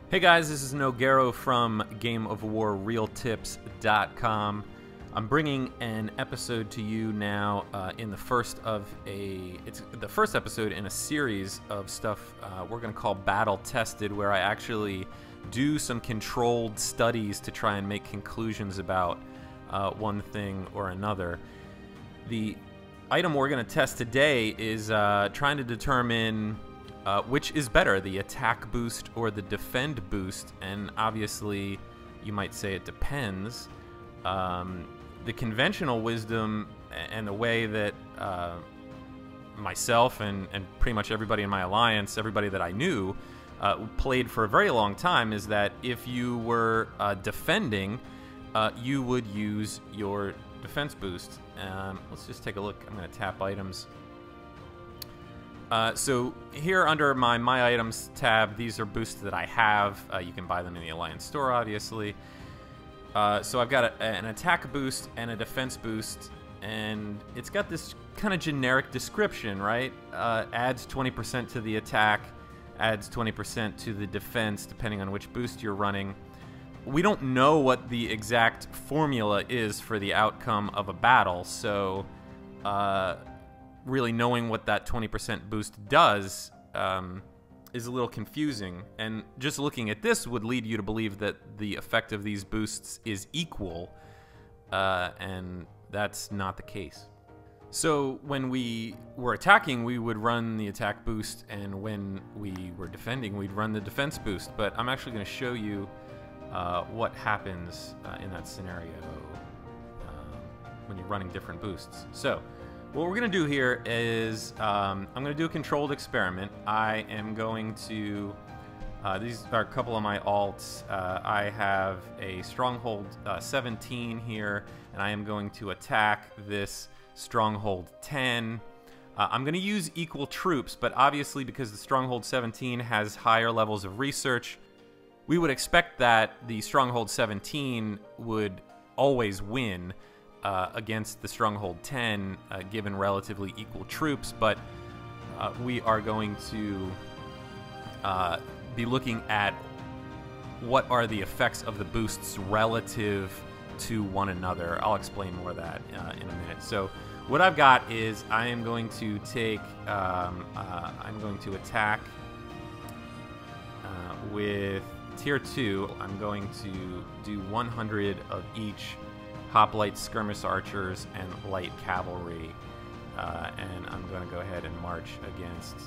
Hey guys, this is Nogaro from GameOfWarRealTips.com. I'm bringing an episode to you now in the first episode in a series of stuff we're going to call Battle Tested, where I actually do some controlled studies to try and make conclusions about one thing or another. The item we're going to test today is trying to determine which is better, the attack boost or the defend boost, and obviously you might say it depends. The conventional wisdom and the way that myself and pretty much everybody in my alliance, everybody that I knew, played for a very long time is that if you were defending, you would use your defense boost. Let's just take a look. I'm going to tap items. So here under my items tab, these are boosts that I have. You can buy them in the Alliance store, obviously. So I've got an attack boost and a defense boost, and it's got this kind of generic description, right? Adds 20% to the attack, adds 20% to the defense, depending on which boost you're running. We don't know what the exact formula is for the outcome of a battle, so really knowing what that 20% boost does is a little confusing, and just looking at this would lead you to believe that the effect of these boosts is equal, and that's not the case. So when we were attacking, we would run the attack boost, and when we were defending, we'd run the defense boost, but I'm actually going to show you what happens in that scenario when you're running different boosts. So what we're going to do here is I'm going to do a controlled experiment. I am going to, these are a couple of my alts. I have a Stronghold 17 here, and I am going to attack this Stronghold 10. I'm going to use equal troops, but obviously because the Stronghold 17 has higher levels of research, we would expect that the Stronghold 17 would always win against the Stronghold 10, given relatively equal troops, but we are going to be looking at what are the effects of the boosts relative to one another. I'll explain more of that in a minute. So what I've got is I am going to take, I'm going to attack with Tier 2. I'm going to do 100 of each Hoplite, Skirmish Archers, and Light Cavalry, and I'm going to go ahead and march against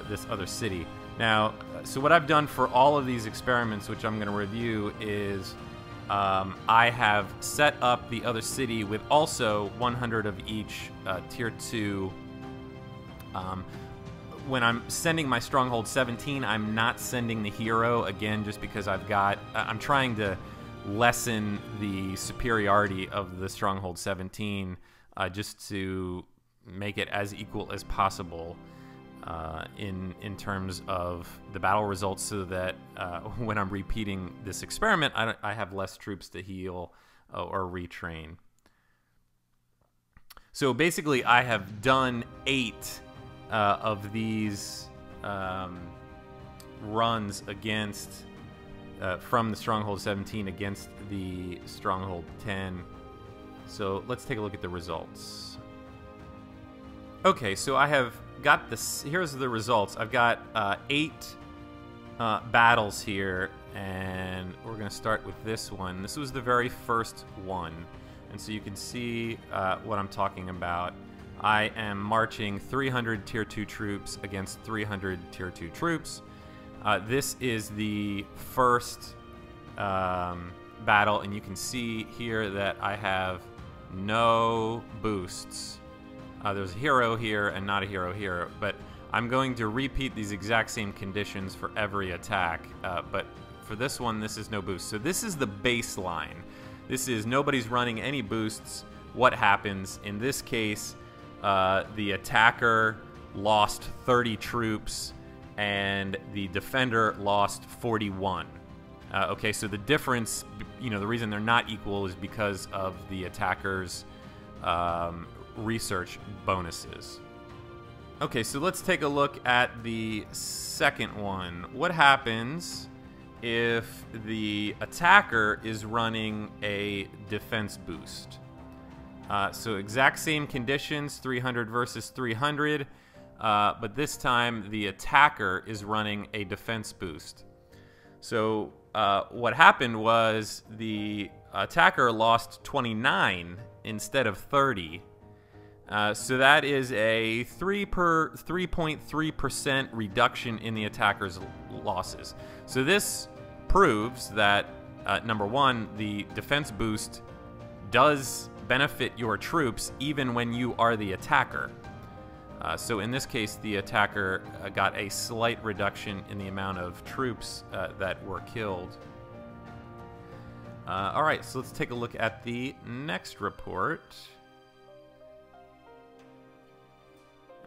this other city. Now, so what I've done for all of these experiments, which I'm going to review, is I have set up the other city with also 100 of each Tier 2. When I'm sending my Stronghold 17, I'm not sending the hero, again, just because I'm trying to lessen the superiority of the Stronghold 17 just to make it as equal as possible in terms of the battle results, so that when I'm repeating this experiment, I have less troops to heal or retrain. So basically I have done 8 of these runs against from the Stronghold 17 against the Stronghold 10. So let's take a look at the results. Okay, so I have got this. Here's the results. I've got 8 battles here, and we're going to start with this one. This was the very first one, and so you can see what I'm talking about. I am marching 300 Tier 2 troops against 300 Tier 2 troops. This is the first battle, and you can see here that I have no boosts. There's a hero here and not a hero here, but I'm going to repeat these exact same conditions for every attack, but for this one, this is no boost. So this is the baseline. This is nobody's running any boosts. What happens? In this case, the attacker lost 30 troops, and the defender lost 41. Okay, so the difference, the reason they're not equal is because of the attacker's research bonuses. Okay, so let's take a look at the second one. What happens if the attacker is running a defense boost? So exact same conditions, 300 versus 300, but this time the attacker is running a defense boost. So what happened was the attacker lost 29 instead of 30. So that is a 3.3% reduction in the attacker's losses. So this proves that, number one, the defense boost does benefit your troops even when you are the attacker. So in this case, the attacker got a slight reduction in the amount of troops that were killed. All right, so let's take a look at the next report.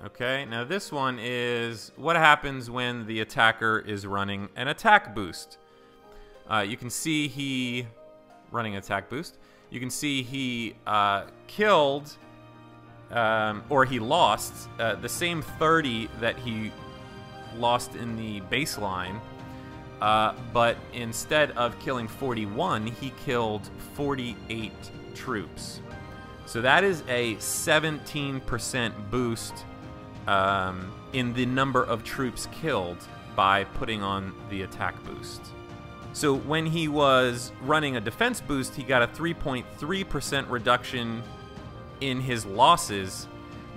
Okay, now this one is what happens when the attacker is running an attack boost. You can see he running attack boost. You can see he killed or he lost the same 30 that he lost in the baseline, but instead of killing 41, he killed 48 troops. So that is a 17% boost in the number of troops killed by putting on the attack boost. So when he was running a defense boost, he got a 3.3% reduction in his losses,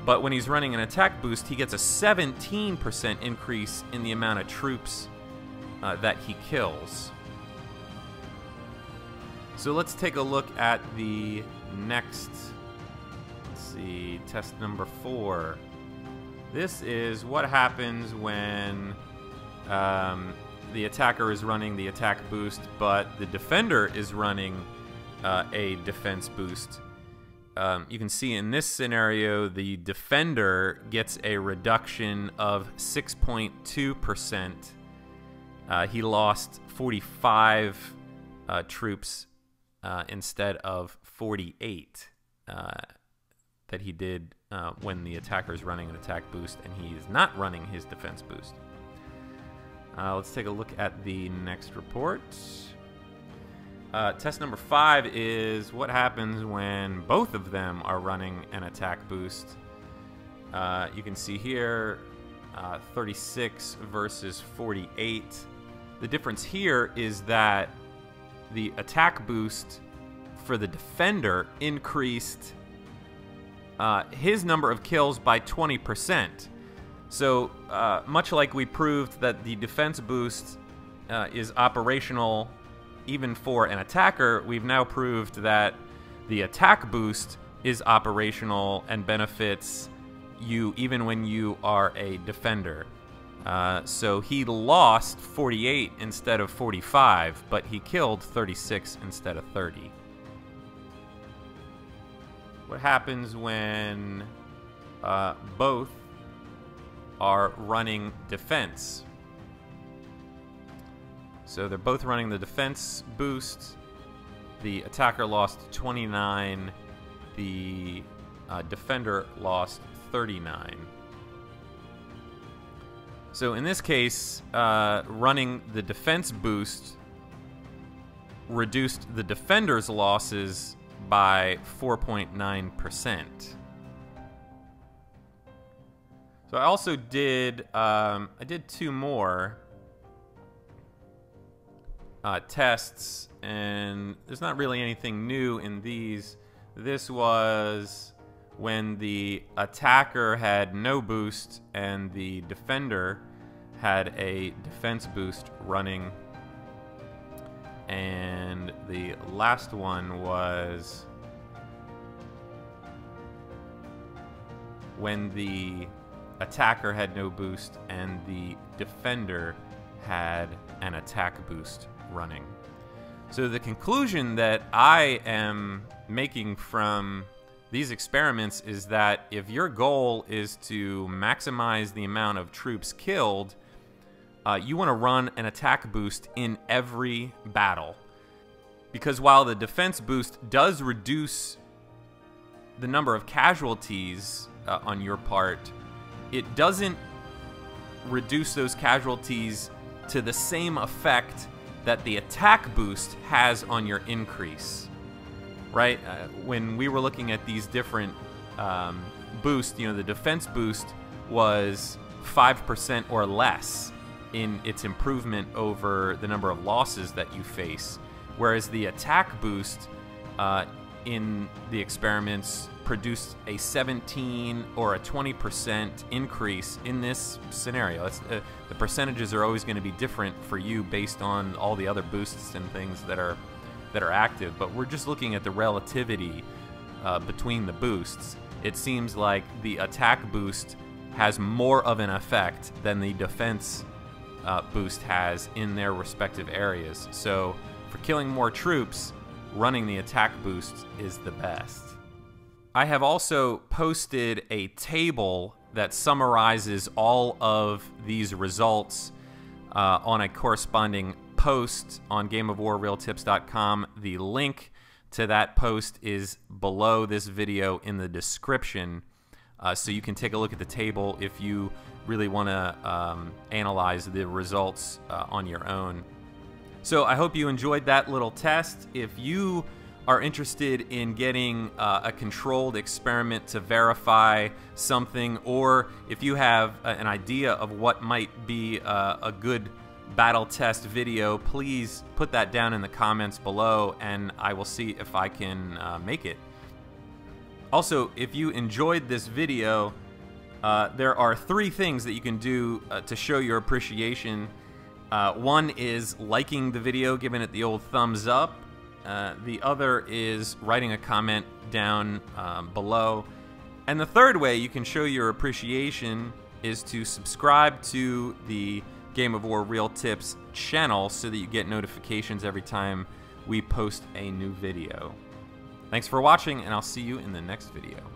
but when he's running an attack boost, he gets a 17% increase in the amount of troops that he kills. So let's take a look at the next, let's see, test number 4. This is what happens when the attacker is running the attack boost, but the defender is running a defense boost. You can see in this scenario, the defender gets a reduction of 6.2%. He lost 45 troops instead of 48 that he did when the attacker is running an attack boost and he is not running his defense boost. Let's take a look at the next report. Test number 5 is what happens when both of them are running an attack boost. You can see here 36 versus 48. The difference here is that the attack boost for the defender increased his number of kills by 20%. So much like we proved that the defense boost is operational even for an attacker, we've now proved that the attack boost is operational and benefits you even when you are a defender. So he lost 48 instead of 45, but he killed 36 instead of 30. What happens when both are running defense? So they're both running the defense boost. The attacker lost 29. The defender lost 39. So in this case, running the defense boost reduced the defender's losses by 4.9%. So I also did, I did 2 more tests, and there's not really anything new in these. This was when the attacker had no boost and the defender had a defense boost running. And the last one was when the attacker had no boost and the defender had an attack boost running. So the conclusion that I am making from these experiments is that if your goal is to maximize the amount of troops killed, you want to run an attack boost in every battle. Because while the defense boost does reduce the number of casualties on your part, it doesn't reduce those casualties to the same effect that the attack boost has on your increase, right? When we were looking at these different boosts, you know, the defense boost was 5% or less in its improvement over the number of losses that you face, whereas the attack boost in the experiments produced a 17 or a 20% increase in this scenario. The percentages are always going to be different for you based on all the other boosts and things that are active, but we're just looking at the relativity between the boosts. It seems like the attack boost has more of an effect than the defense boost has in their respective areas. So for killing more troops, running the attack boost is the best. I have also posted a table that summarizes all of these results on a corresponding post on GameOfWarRealTips.com. The link to that post is below this video in the description, so you can take a look at the table if you really want to analyze the results on your own. So I hope you enjoyed that little test. If you are interested in getting a controlled experiment to verify something, or if you have an idea of what might be a good battle test video, please put that down in the comments below and I will see if I can make it. Also, if you enjoyed this video, there are 3 things that you can do to show your appreciation. One is liking the video, giving it the old thumbs up. The other is writing a comment down below. And the third way you can show your appreciation is to subscribe to the Game of War Real Tips channel so that you get notifications every time we post a new video. Thanks for watching, and I'll see you in the next video.